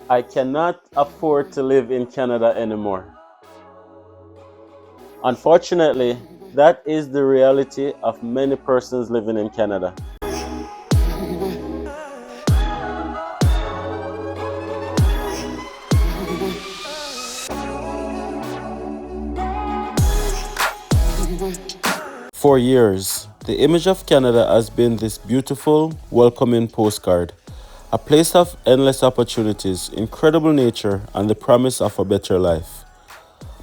I cannot afford to live in Canada anymore. Unfortunately, that is the reality of many persons living in Canada. 4 years, the image of Canada has been this beautiful, welcoming postcard. A place of endless opportunities, incredible nature, and the promise of a better life.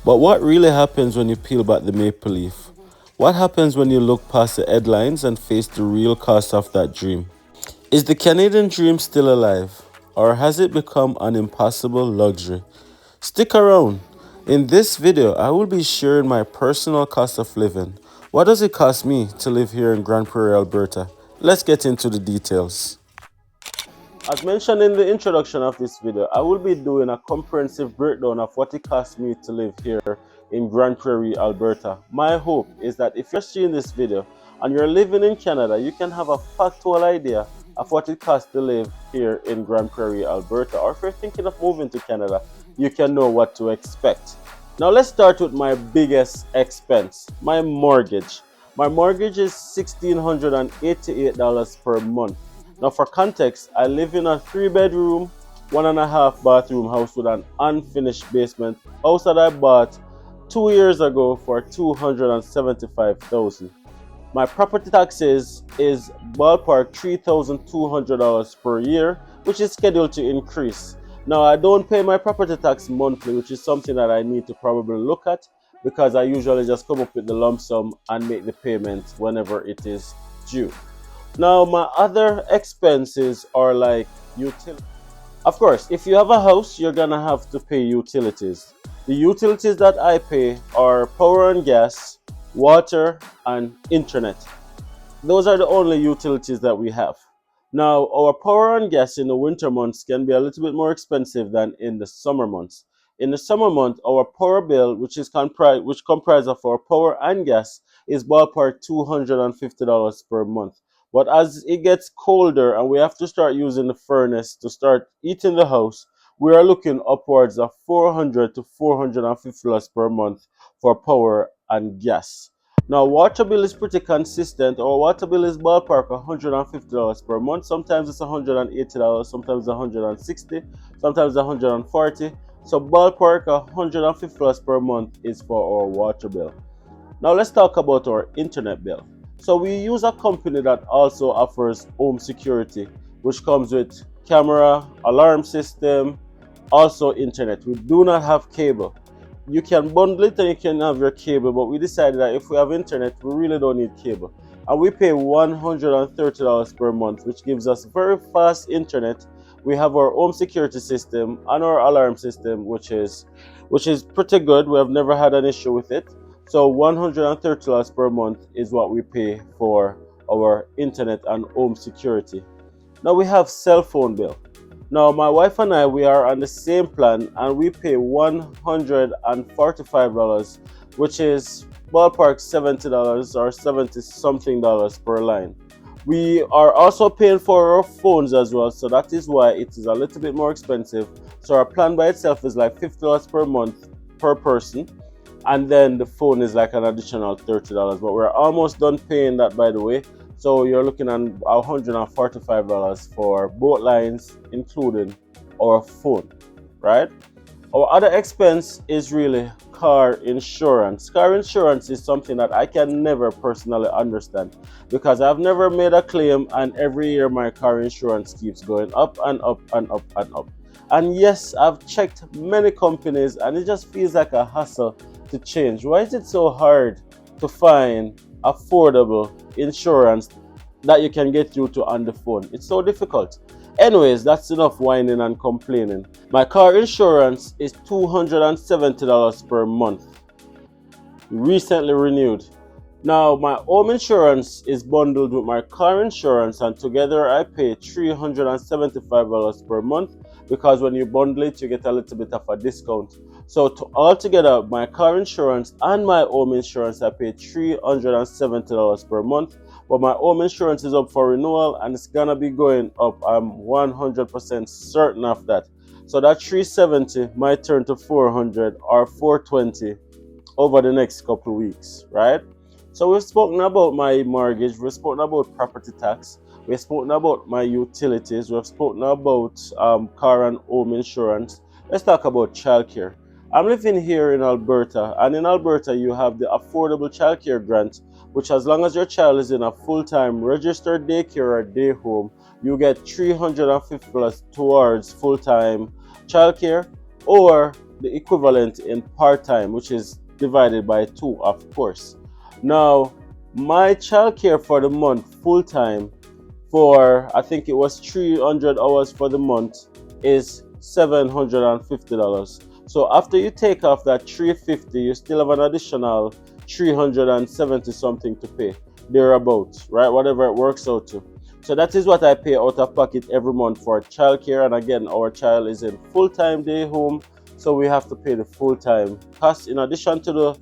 But what really happens when you peel back the maple leaf? What happens when you look past the headlines and face the real cost of that dream? Is the Canadian dream still alive, or has it become an impossible luxury? Stick around. In this video, I will be sharing my personal cost of living. What does it cost me to live here in Grand Prairie, Alberta? Let's get into the details. As mentioned in the introduction of this video, I will be doing a comprehensive breakdown of what it costs me to live here in Grand Prairie, Alberta. My hope is that if you're seeing this video and you're living in Canada, you can have a factual idea of what it costs to live here in Grand Prairie, Alberta. Or if you're thinking of moving to Canada, you can know what to expect. Now let's start with my biggest expense, my mortgage. My mortgage is $1,688 per month. Now for context, I live in a 3-bedroom, 1.5 bathroom house with an unfinished basement, house that I bought 2 years ago for $275,000. My property taxes is ballpark $3,200 per year, which is scheduled to increase. Now I don't pay my property tax monthly, which is something that I need to probably look at because I usually just come up with the lump sum and make the payment whenever it is due. Now my other expenses are like utilities. Of course, if you have a house, you're gonna have to pay utilities. The utilities that I pay are power and gas, water, and internet. Those are the only utilities that we have. Now, our power and gas in the winter months can be a little bit more expensive than in the summer months. In the summer month, our power bill, which comprises of our power and gas, is ballpark $250 per month. But as it gets colder and we have to start using the furnace to start heating the house, we are looking upwards of $400 to $450 per month for power and gas. Now, water bill is pretty consistent. Our water bill is ballpark $150 per month. Sometimes it's $180, sometimes $160, sometimes $140. So ballpark $150 per month is for our water bill. Now let's talk about our internet bill. So we use a company that also offers home security, which comes with camera, alarm system, also internet. We do not have cable. You can bundle it and you can have your cable, but we decided that if we have internet, we really don't need cable. And we pay $130 per month, which gives us very fast internet. We have our home security system and our alarm system, which is pretty good. We have never had an issue with it. So $130 per month is what we pay for our internet and home security. Now we have cell phone bill. Now my wife and I, we are on the same plan and we pay $145, which is ballpark $70 or 70 something dollars per line. We are also paying for our phones as well, so that is why it is a little bit more expensive. So our plan by itself is like $50 per month per person, and then the phone is like an additional $30. But we're almost done paying that, by the way. So you're looking at $145 for both lines, including our phone, right? Our other expense is really car insurance. Car insurance is something that I can never personally understand because I've never made a claim, and every year my car insurance keeps going up and up and up and up. And yes, I've checked many companies and it just feels like a hassle to change. Why is it so hard to find affordable insurance that you can get through to on the phone? It's so difficult. Anyways, that's enough whining and complaining. My car insurance is $270 per month. Recently renewed. Now, my home insurance is bundled with my car insurance, and together I pay $375 per month because when you bundle it, you get a little bit of a discount. So, altogether, my car insurance and my home insurance, I pay $370 per month. But my home insurance is up for renewal and it's gonna be going up. I'm 100% certain of that. So that 370 might turn to 400 or 420 over the next couple of weeks, right? So we've spoken about my mortgage, we've spoken about property tax, we've spoken about my utilities, we've spoken about car and home insurance. Let's talk about childcare. I'm living here in Alberta, and in Alberta you have the affordable childcare grant, which as long as your child is in a full-time registered daycare or day home, you get $350 towards full-time childcare, or the equivalent in part-time, which is divided by 2, of course. Now, my childcare for the month, full-time, for I think it was 300 hours for the month, is $750. So after you take off that 350, you still have an additional 370 something to pay, thereabouts, right? Whatever it works out to. So that is what I pay out of pocket every month for childcare. And again, our child is in full-time day home, so we have to pay the full-time cost in addition to the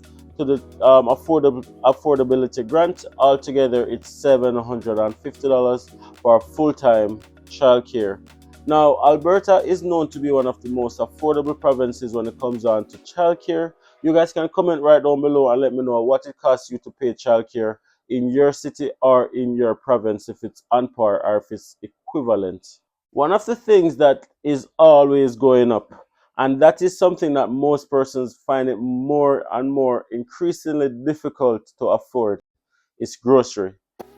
affordability grant. Altogether, it's $750 for full-time childcare. Now, Alberta is known to be one of the most affordable provinces when it comes on to childcare. You guys can comment right down below and let me know what it costs you to pay childcare in your city or in your province, if it's on par or if it's equivalent. One of the things that is always going up, and that is something that most persons find it more and more increasingly difficult to afford, is grocery.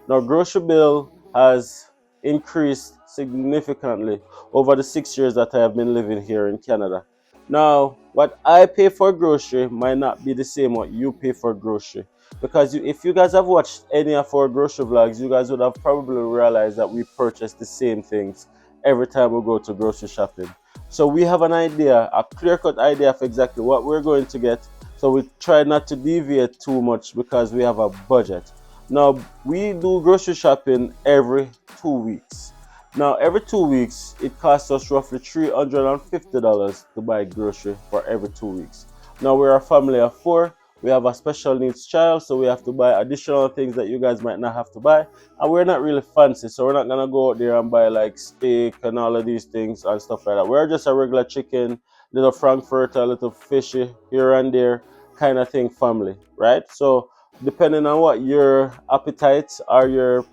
Now, grocery bill has increased significantly over the 6 years that I have been living here in Canada. Now, what I pay for grocery might not be the same what you pay for grocery, because if you guys have watched any of our grocery vlogs, you guys would have probably realized that we purchase the same things every time we go to grocery shopping. So we have an idea, a clear-cut idea of exactly what we're going to get. So we try not to deviate too much because we have a budget. Now, we do grocery shopping every 2 weeks. Now, every 2 weeks, it costs us roughly $350 to buy grocery for every 2 weeks. Now, we're a family of four. We have a special needs child, so we have to buy additional things that you guys might not have to buy. And we're not really fancy, so we're not gonna go out there and buy like steak and all of these things and stuff like that. We're just a regular chicken, little frankfurter, little fishy here and there kind of thing family, right? So depending on what your appetites or your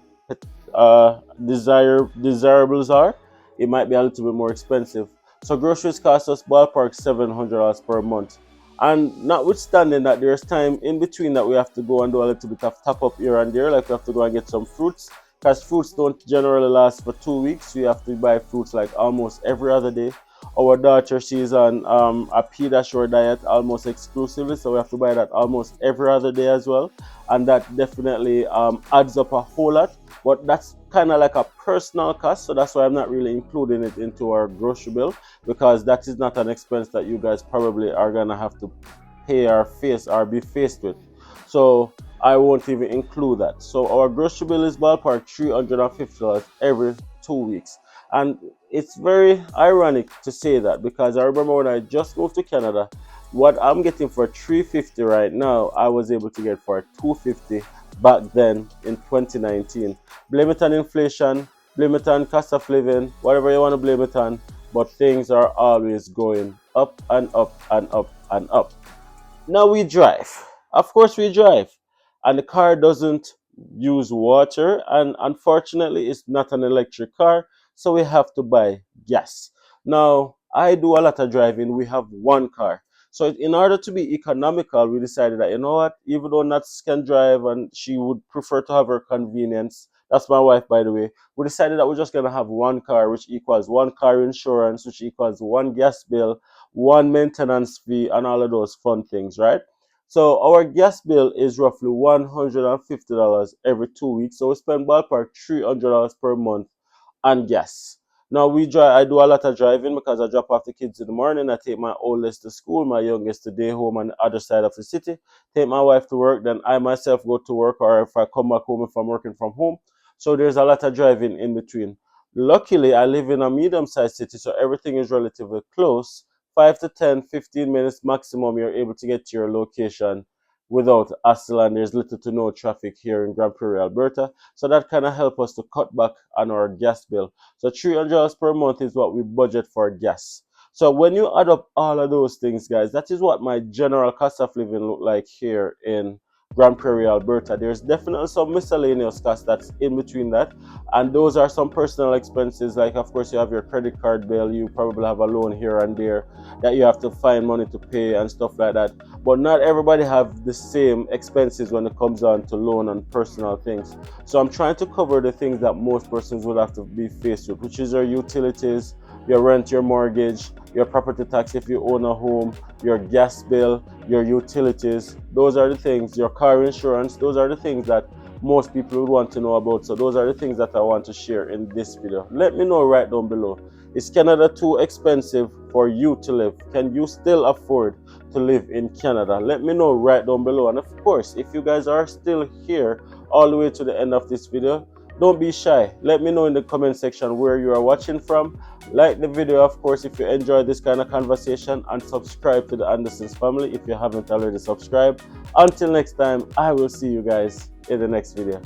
desirables are, it might be a little bit more expensive. So groceries cost us ballpark $700 per month. And notwithstanding that, there's time in between that we have to go and do a little bit of top up here and there, like we have to go and get some fruits, because fruits don't generally last for 2 weeks. We have to buy fruits like almost every other day. Our daughter, she's on a pediatric diet almost exclusively, so we have to buy that almost every other day as well, and that definitely adds up a whole lot. But that's kind of like a personal cost, so that's why I'm not really including it into our grocery bill, because that is not an expense that you guys probably are gonna have to pay or face or be faced with. So I won't even include that. So our grocery bill is ballpark $350 every 2 weeks. And it's very ironic to say that, because I remember when I just moved to Canada, what I'm getting for $350 right now, I was able to get for $250 back then in 2019. Blame it on inflation, blame it on cost of living, whatever you want to blame it on, but things are always going up and up and up and up. Now we drive. Of course, we drive. And the car doesn't use water. And unfortunately, it's not an electric car. So we have to buy gas. Now, I do a lot of driving. We have one car. So in order to be economical, we decided that, you know what, even though Nats can drive and she would prefer to have her convenience, that's my wife, by the way, we decided that we're just going to have one car, which equals one car insurance, which equals one gas bill, one maintenance fee, and all of those fun things, right? So our gas bill is roughly $150 every 2 weeks. So we spend ballpark $300 per month on gas. Now we drive. I do a lot of driving because I drop off the kids in the morning. I take my oldest to school, my youngest to day home on the other side of the city. Take my wife to work. Then I myself go to work, or if I come back home if I'm working from home. So there's a lot of driving in between. Luckily, I live in a medium-sized city, so everything is relatively close. 5 to 10, 15 minutes maximum, you're able to get to your location without hassle, and there's little to no traffic here in Grand Prairie, Alberta. So that kind of help us to cut back on our gas bill. So $300 per month is what we budget for gas. So when you add up all of those things, guys, that is what my general cost of living look like here in Grand Prairie, Alberta. There's definitely some miscellaneous costs that's in between that, and those are some personal expenses. Like, of course, you have your credit card bill, you probably have a loan here and there that you have to find money to pay and stuff like that. But not everybody have the same expenses when it comes down to loan and personal things. So I'm trying to cover the things that most persons would have to be faced with, which is your utilities, your rent, your mortgage, your property tax if you own a home, your gas bill, your utilities. Those are the things, your car insurance, those are the things that most people would want to know about. So those are the things that I want to share in this video. Let me know right down below. Is Canada too expensive for you to live? Can you still afford to live in Canada? Let me know right down below. And of course, if you guys are still here all the way to the end of this video, don't be shy. Let me know in the comment section where you are watching from. Like the video, of course, if you enjoy this kind of conversation, and subscribe to the Andersons family if you haven't already subscribed. Until next time, I will see you guys in the next video.